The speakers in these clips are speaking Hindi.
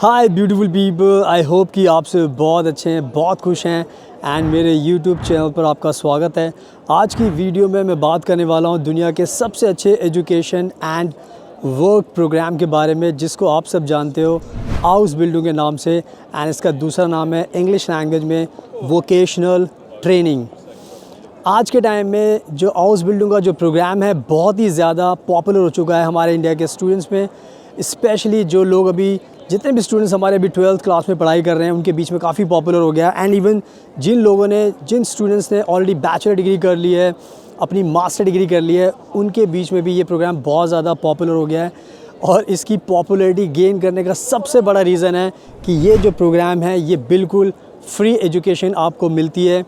Hi beautiful people, I hope कि आप सब बहुत अच्छे हैं, बहुत खुश हैं एंड मेरे यूट्यूब चैनल पर आपका स्वागत है। आज की वीडियो में मैं बात करने वाला हूं दुनिया के सबसे अच्छे एजुकेशन एंड वर्क प्रोग्राम के बारे में, जिसको आप सब जानते हो हाउस बिल्डिंग के नाम से, एंड इसका दूसरा नाम है इंग्लिश लैंग्वेज में वोकेशनल ट्रेनिंग। आज के टाइम में जो हाउस बिल्डिंग का जो प्रोग्राम है बहुत ही ज़्यादा पॉपुलर हो चुका है हमारे इंडिया के स्टूडेंट्स में। स्पेशली जो लोग अभी जितने भी स्टूडेंट्स हमारे अभी 12th क्लास में पढ़ाई कर रहे हैं उनके बीच में काफ़ी पॉपुलर हो गया। एंड इवन जिन स्टूडेंट्स ने ऑलरेडी बैचलर डिग्री कर ली है, अपनी मास्टर डिग्री कर ली है, उनके बीच में भी ये प्रोग्राम बहुत ज़्यादा पॉपुलर हो गया है। और इसकी पॉपुलैरिटी गेन करने का सबसे बड़ा रीज़न है कि ये जो प्रोग्राम है ये बिल्कुल फ्री एजुकेशन आपको मिलती है।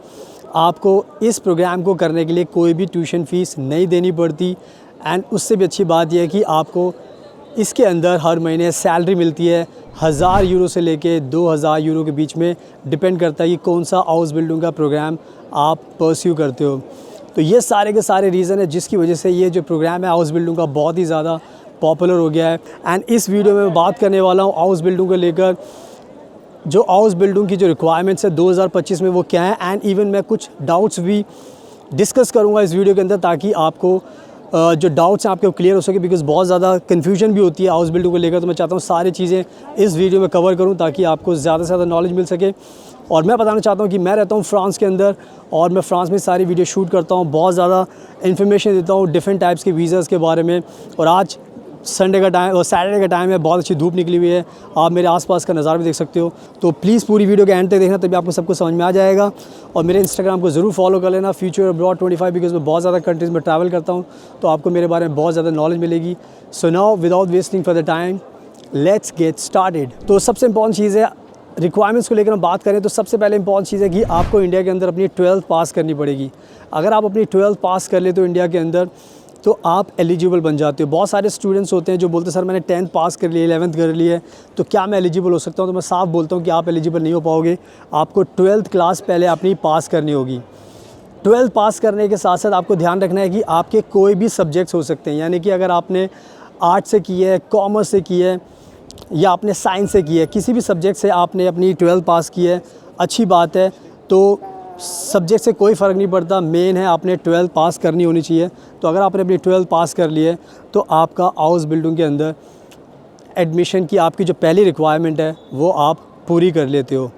आपको इस प्रोग्राम को करने के लिए कोई भी ट्यूशन फ़ीस नहीं देनी पड़ती। एंड उससे भी अच्छी बात यह है कि आपको इसके अंदर हर महीने सैलरी मिलती है 1000 यूरो से लेके 2000 यूरो के बीच में, डिपेंड करता है कि कौन सा हाउस बिल्डिंग का प्रोग्राम आप परस्यू करते हो। तो ये सारे के सारे रीज़न है जिसकी वजह से ये जो प्रोग्राम है हाउस बिल्डिंग का बहुत ही ज़्यादा पॉपुलर हो गया है। एंड इस वीडियो में मैं बात करने वाला हूँ हाउस बिल्डिंग को लेकर, जो हाउस बिल्डिंग की जो रिक्वायरमेंट्स है 2025 में वो क्या है। एंड इवन मैं कुछ डाउट्स भी डिस्कस करूँगा इस वीडियो के अंदर, ताकि आपको जो डाउट्स हैं आपके क्लियर हो सके, बिकॉज़ बहुत ज़्यादा कन्फ्यूजन भी होती है हाउस बिल्डिंग को लेकर। तो मैं चाहता हूँ सारी चीज़ें इस वीडियो में कवर करूँ ताकि आपको ज़्यादा से ज़्यादा नॉलेज मिल सके। और मैं बताना चाहता हूँ कि मैं रहता हूँ फ्रांस के अंदर और मैं फ्रांस में सारी वीडियो शूट करता हूँ, बहुत ज़्यादा इन्फॉर्मेशन देता हूँ डिफरेंट टाइप्स के वीज़ाज़ के बारे में। और आज संडे का टाइम और सैटरडे का टाइम है, बहुत अच्छी धूप निकली हुई है, आप मेरे आसपास का नज़ारा भी देख सकते हो। तो प्लीज़ पूरी वीडियो के एंड तक देखना, तभी आपको सब कुछ समझ में आ जाएगा। और मेरे इंस्टाग्राम को ज़रूर फॉलो कर लेना, फ्यूचर अब्रॉड 25, बिकॉज मैं बहुत ज़्यादा कंट्रीज़ में ट्रैवल करता हूँ, तो आपको मेरे बारे में बहुत ज़्यादा नॉलेज मिलेगी। So now without wasting for the time let's get started. तो सबसे इंपॉर्टेंट चीज़ है, रिक्वायरमेंट्स को लेकर हम बात करें तो सबसे पहले इंपॉर्टेंट चीज़ है कि आपको इंडिया के अंदर अपनी 12th पास करनी पड़ेगी। अगर आप अपनी 12th पास कर ले तो इंडिया के अंदर, तो आप एलिजिबल बन जाते हो। बहुत सारे स्टूडेंट्स होते हैं जो बोलते हैं सर मैंने 10th पास कर ली, 11th कर ली है, तो क्या मैं एलिजिबल हो सकता हूँ? तो मैं साफ बोलता हूँ कि आप एलिजिबल नहीं हो पाओगे। आपको 12th क्लास पहले अपनी पास करनी होगी। 12th पास करने के साथ साथ आपको ध्यान रखना है कि आपके कोई भी सब्जेक्ट्स हो सकते हैं, यानी कि अगर आपने आर्ट से की है, कॉमर्स से की है या आपने साइंस से की है, किसी भी सब्जेक्ट से आपने अपनी 12th पास की है, अच्छी बात है। तो सब्जेक्ट से कोई फ़र्क नहीं पड़ता, मेन है आपने 12th पास करनी होनी चाहिए। तो अगर आपने अपनी 12th पास कर ली है तो आपका हाउस बिल्डिंग के अंदर एडमिशन की आपकी जो पहली रिक्वायरमेंट है वो आप पूरी कर लेते हो।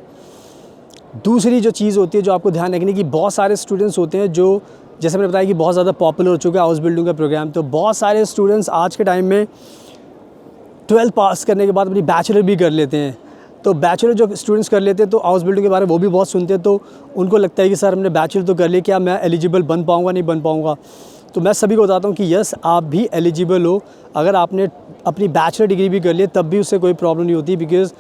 दूसरी जो चीज़ होती है जो आपको ध्यान रखने की, बहुत सारे स्टूडेंट्स होते हैं जो, जैसे मैंने बताया कि बहुत ज़्यादा पॉपुलर हो चुका है हाउस बिल्डिंग का प्रोग्राम, तो बहुत सारे स्टूडेंट्स आज के टाइम में 12th पास करने के बाद अपनी बैचलर भी कर लेते हैं। तो बैचलर जो स्टूडेंट्स कर लेते हैं तो हाउस बिल्डिंग के बारे में वो भी बहुत सुनते हैं, तो उनको लगता है कि सर हमने बैचलर तो कर लिया, क्या मैं एलिजिबल बन पाऊँगा, नहीं बन पाऊँगा? तो मैं सभी को बताता हूँ कि यस, आप भी एलिजिबल हो। अगर आपने अपनी बैचलर डिग्री भी कर ली तब भी उससे कोई प्रॉब्लम नहीं होती, बिकॉज़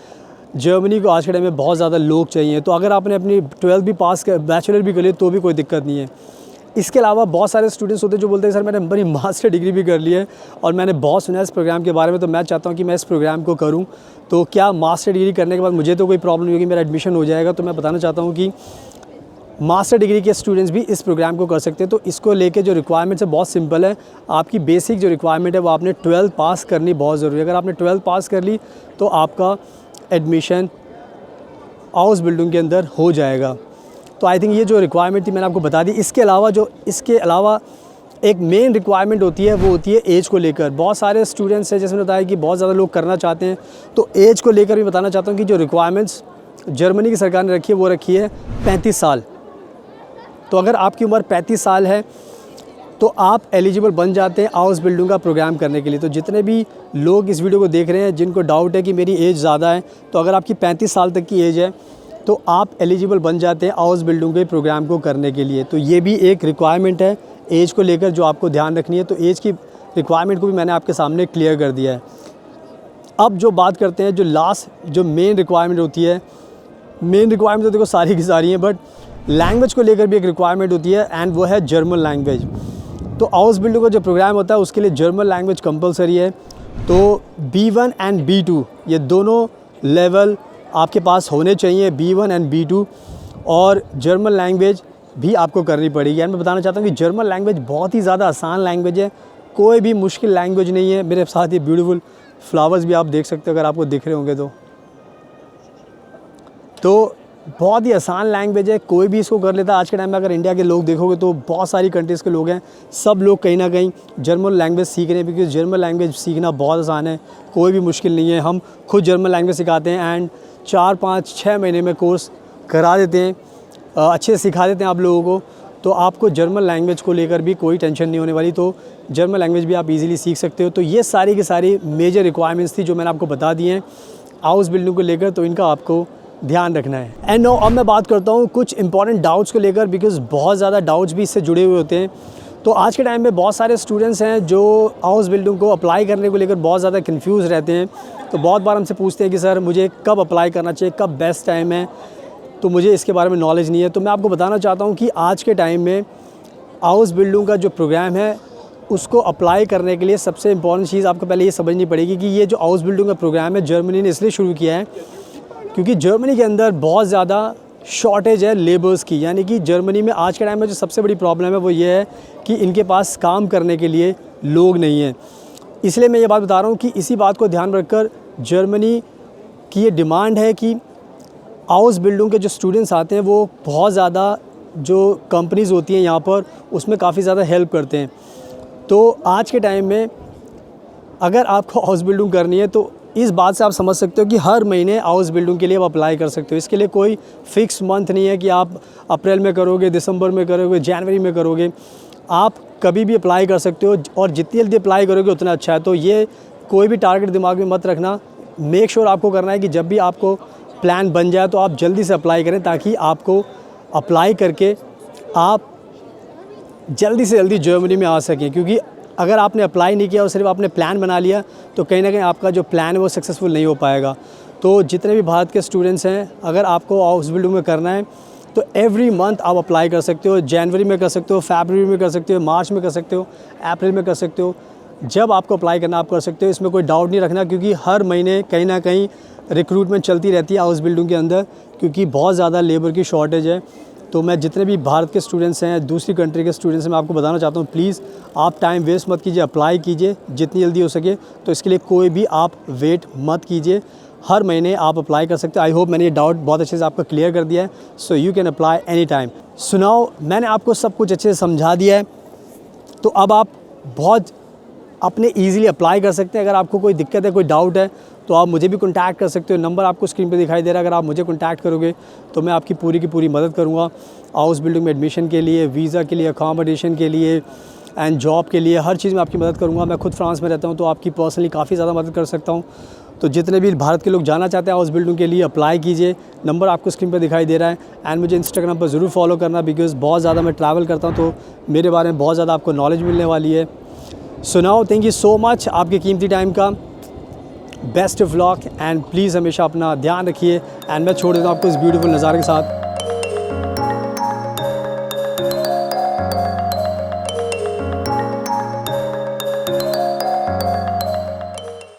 जर्मनी को आज के टाइम में बहुत ज़्यादा लोग चाहिए। तो अगर आपने अपनी 12th भी पास कर, बैचलर भी कर ली तो भी कोई दिक्कत नहीं है। इसके अलावा बहुत सारे स्टूडेंट्स होते हैं जो बोलते हैं सर मैंने मेरी मास्टर डिग्री भी कर ली है और मैंने बहुत सुना है इस प्रोग्राम के बारे में, तो मैं चाहता हूँ कि मैं इस प्रोग्राम को करूँ। तो क्या मास्टर डिग्री करने के बाद मुझे तो कोई प्रॉब्लम नहीं होगी, मेरा एडमिशन हो जाएगा? तो मैं बताना चाहता हूँ कि मास्टर डिग्री के स्टूडेंट्स भी इस प्रोग्राम को कर सकते हैं। तो इसको लेके जो रिक्वायरमेंट्स है बहुत सिंपल है। आपकी बेसिक जो रिक्वायरमेंट है वो आपने 12th पास करनी बहुत ज़रूरी है। अगर आपने 12th पास कर ली तो आपका एडमिशन हाउस बिल्डिंग के अंदर हो जाएगा। तो आई थिंक ये जो रिक्वायरमेंट थी मैंने आपको बता दी। इसके अलावा एक मेन रिक्वायरमेंट होती है, वो होती है एज को लेकर। बहुत सारे स्टूडेंट्स हैं, जैसे मैंने बताया कि बहुत ज़्यादा लोग करना चाहते हैं, तो एज को लेकर भी बताना चाहता हूँ कि जो रिक्वायरमेंट्स जर्मनी की सरकार ने रखी है वो रखी है 35 साल। तो अगर आपकी उम्र 35 साल है तो आप एलिजिबल बन जाते हैं हाउस बिल्डिंग का प्रोग्राम करने के लिए। तो जितने भी लोग इस वीडियो को देख रहे हैं जिनको डाउट है कि मेरी एज ज़्यादा है, तो अगर आपकी 35 साल तक की एज है तो आप एलिजिबल बन जाते हैं हाउस बिल्डिंग के प्रोग्राम को करने के लिए। तो ये भी एक रिक्वायरमेंट है एज को लेकर जो आपको ध्यान रखनी है, तो एज की रिक्वायरमेंट को भी मैंने आपके सामने क्लियर कर दिया है। अब जो बात करते हैं, जो लास्ट जो मेन रिक्वायरमेंट होती है, मेन रिक्वायरमेंट तो देखो सारी की सारी हैं, बट लैंग्वेज को लेकर भी एक रिक्वायरमेंट होती है एंड वो है जर्मन लैंग्वेज। तो हाउस बिल्डिंग का जो प्रोग्राम होता है उसके लिए जर्मन लैंग्वेज कंपलसरी है। तो B1 एंड B2 ये दोनों लेवल आपके पास होने चाहिए, B1 एंड B2, और जर्मन लैंग्वेज भी आपको करनी पड़ेगी। एंड मैं बताना चाहता हूँ कि जर्मन लैंग्वेज बहुत ही ज़्यादा आसान लैंग्वेज है, कोई भी मुश्किल लैंग्वेज नहीं है। मेरे साथ ये ब्यूटीफुल फ्लावर्स भी आप देख सकते हो अगर आपको दिख रहे होंगे तो बहुत ही आसान लैंग्वेज है, कोई भी इसको कर लेता है। आज के टाइम में अगर इंडिया के लोग देखोगे तो बहुत सारी कंट्रीज़ के लोग हैं, सब लोग कहीं ना कहीं जर्मन लैंग्वेज सीख रहे हैं, बिकॉज जर्मन लैंग्वेज सीखना बहुत आसान है, कोई भी मुश्किल नहीं है। हम खुद जर्मन लैंग्वेज सिखाते हैं एंड 4-5-6 महीने में कोर्स करा देते हैं, अच्छे से सिखा देते हैं आप लोगों को। तो आपको जर्मन लैंग्वेज को लेकर भी कोई टेंशन नहीं होने वाली, तो जर्मन लैंग्वेज भी आप इजीली सीख सकते हो। तो ये सारी की सारी मेजर रिक्वायरमेंट्स थी जो मैंने आपको बता दी हैं हाउस बिल्डिंग को लेकर, तो इनका आपको ध्यान रखना है। एंड नो अब मैं बात करता हूँ कुछ इंपॉर्टेंट डाउट्स को लेकर, बिकॉज बहुत ज़्यादा डाउट्स भी इससे जुड़े हुए होते हैं। तो आज के टाइम में बहुत सारे स्टूडेंट्स हैं जो हाउस बिल्डिंग को अप्लाई करने को लेकर बहुत ज़्यादा कंफ्यूज रहते हैं। तो बहुत बार हमसे पूछते हैं कि सर मुझे कब अप्लाई करना चाहिए, कब बेस्ट टाइम है, तो मुझे इसके बारे में नॉलेज नहीं है। तो मैं आपको बताना चाहता हूँ कि आज के टाइम में हाउस बिल्डिंग का जो प्रोग्राम है उसको अप्लाई करने के लिए सबसे इम्पॉर्टेंट चीज़ आपको पहले ये समझनी पड़ेगी कि ये जो हाउस बिल्डिंग का प्रोग्राम है जर्मनी ने इसलिए शुरू किया है क्योंकि जर्मनी के अंदर बहुत ज़्यादा शॉर्टेज है लेबर्स की। यानी कि जर्मनी में आज के टाइम में जो सबसे बड़ी प्रॉब्लम है वो ये है कि इनके पास काम करने के लिए लोग नहीं हैं। इसलिए मैं ये बात बता रहा हूँ कि इसी बात को ध्यान रखकर जर्मनी की ये डिमांड है कि हाउस बिल्डिंग के जो स्टूडेंट्स आते हैं वो बहुत ज़्यादा जो कंपनीज़ होती हैं यहाँ पर उसमें काफ़ी ज़्यादा हेल्प करते हैं। तो आज के टाइम में अगर आपको हाउस बिल्डिंग करनी है तो इस बात से आप समझ सकते हो कि हर महीने हाउस बिल्डिंग के लिए आप अप्लाई कर सकते हो। इसके लिए कोई फ़िक्स मंथ नहीं है कि आप अप्रैल में करोगे, दिसंबर में करोगे, जनवरी में करोगे, आप कभी भी अप्लाई कर सकते हो और जितनी जल्दी अप्लाई करोगे उतना अच्छा है। तो ये कोई भी टारगेट दिमाग में मत रखना, मेक श्योर आपको करना है कि जब भी आपको प्लान बन जाए तो आप जल्दी से अप्लाई करें ताकि आपको अप्लाई करके आप जल्दी से जल्दी जर्मनी में आ सकें। क्योंकि अगर आपने अप्लाई नहीं किया और सिर्फ आपने प्लान बना लिया तो कहीं ना कहीं आपका जो प्लान है वो सक्सेसफुल नहीं हो पाएगा। तो जितने भी भारत के स्टूडेंट्स हैं, अगर आपको हाउस बिल्डिंग में करना है तो एवरी मंथ आप अप्लाई कर सकते हो। जनवरी में कर सकते हो, फरवरी में कर सकते हो, मार्च में कर सकते हो, अप्रैल में कर सकते हो। जब आपको अप्लाई करना आप कर सकते हो, इसमें कोई डाउट नहीं रखना, क्योंकि हर महीने कहीं ना कहीं रिक्रूटमेंट चलती रहती है हाउस बिल्डिंग के अंदर, क्योंकि बहुत ज़्यादा लेबर की शॉर्टेज है। तो मैं जितने भी भारत के स्टूडेंट्स हैं, दूसरी कंट्री के स्टूडेंट्स हैं, मैं आपको बताना चाहता हूँ प्लीज़ आप टाइम वेस्ट मत कीजिए, अप्लाई कीजिए जितनी जल्दी हो सके। तो इसके लिए कोई भी आप वेट मत कीजिए, हर महीने आप अप्लाई कर सकते हो। आई होप मैंने ये डाउट बहुत अच्छे से आपका क्लियर कर दिया है। So you can apply any time. सुनाओ, मैंने आपको सब कुछ अच्छे से समझा दिया है, तो अब आप बहुत अपने ईज़िली अप्लाई कर सकते हैं। अगर आपको कोई दिक्कत है, कोई डाउट है, तो आप मुझे भी कॉन्टैक्ट कर सकते हो। नंबर आपको स्क्रीन पे दिखाई दे रहा है, अगर आप मुझे कॉन्टैक्ट करोगे तो मैं आपकी पूरी की पूरी मदद करूँगा हाउस बिल्डिंग में एडमिशन के लिए, वीज़ा के लिए, अकोमोडेशन के लिए एंड जॉब के लिए, हर चीज़ में आपकी मदद करूँगा। मैं खुद फ्रांस में रहता हूँ तो आपकी पर्सनली काफ़ी ज़्यादा मदद कर सकता हूँ। तो जितने भी भारत के लोग जाना चाहते हैं हाउस बिल्डिंग के लिए, अप्लाई कीजिए। नंबर आपको स्क्रीन पर दिखाई दे रहा है। एंड मुझे इंस्टाग्राम पर ज़रूर फॉलो करना, बिकॉज़ बहुत ज़्यादा मैं ट्रैवल करता हूँ तो मेरे बारे में बहुत ज़्यादा आपको नॉलेज मिलने वाली है। So now thank you so much आपके कीमती टाइम का। Best of luck and please हमेशा अपना ध्यान रखिए। एंड मैं छोड़ देता हूँ आपको इस ब्यूटीफुल नज़ारे के साथ।